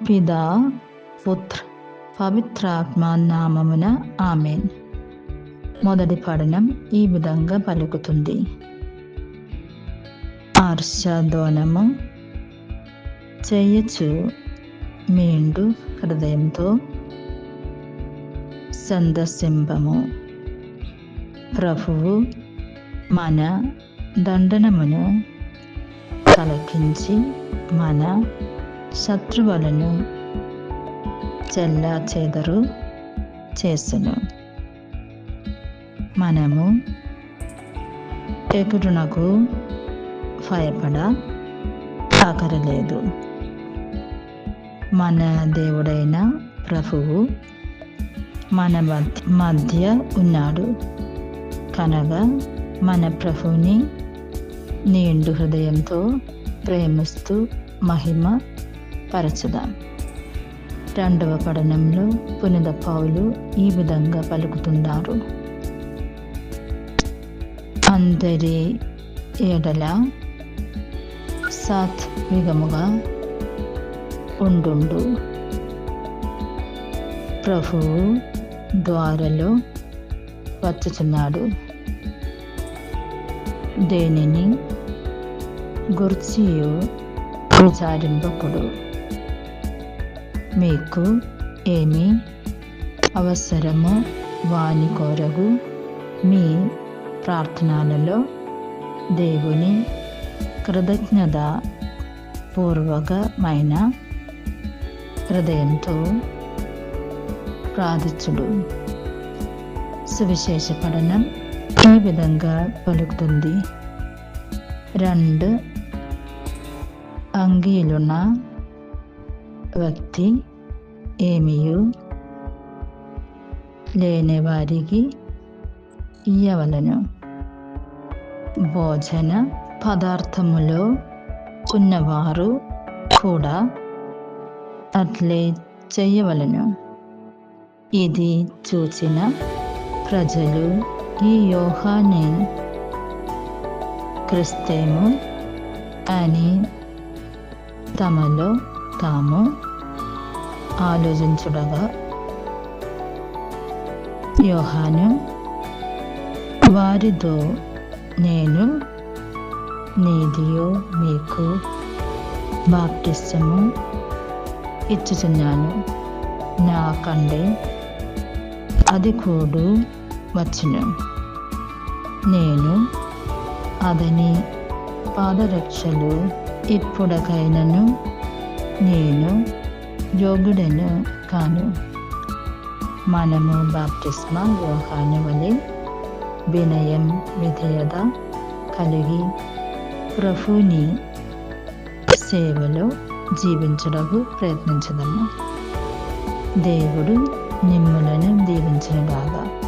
పితా పుత్ర పవిత్రాత్మ నామమున ఆమేన్. మొదటి పఠనం ఈ విధంగా పలుకుతుంది. ఆర్షాధ్వానము చేయొచ్చు మీండు హృదయంతో సందర్శింపము. ప్రభువు మన దండనమును తొలగించి మన శత్రువులను చెల్లాచెదరు చేసెను. మనము ఎగురునకు భయపడ ఆకరలేదు. మన దేవుడైన ప్రభువు మన మధ్య ఉన్నాడు కనుక మన ప్రభువుని నిండు హృదయంతో ప్రేమిస్తూ మహిమ పరచుదాం. రెండవ పఠనంలో పునీత పౌలు ఈ విధంగా పలుకుతున్నారు. అందరి ఎడల సాత్వికముగా ఉండు. ప్రభువు ద్వారలో వచ్చుచున్నాడు. దేనిని గుర్చియు విచారింపకుడు. మీకు ఏమి అవసరమో వాని కొరకు మీ ప్రార్థనలలో దేవుని కృతజ్ఞత పూర్వకమైన హృదయంతో ప్రార్థించుడు. సువిశేష పఠనం ఈ విధంగా పలుకుతుంది. 2 అంగీలున్న వ్యక్తి ఏమియు లేని వారికి ఇయ్యవలెను. భోజన పదార్థములో ఉన్నవారు కూడా అట్లే చేయవలెను. ఇది చూచిన ప్రజలు ఈ యోహానే క్రిస్తేమో అని తమలో తాము ఆలోచించుడగా, యోహాను వారితో, నేను నీదియో మీకు బాప్టిసము ఇచ్చుచున్నాను, నాకండే అది కూడు వచ్చును. నేను అతని పాదరక్షలు ఇప్పుడకైనను నేను యోగ్యుడను కాను. మనము బాప్టిస్మా యోహాను వలె వినయం విధేయత కలిగి ప్రభుని సేవలో జీవించుటకు ప్రయత్నించదము. దేవుడు మిమ్ములను దీవించునుగాక.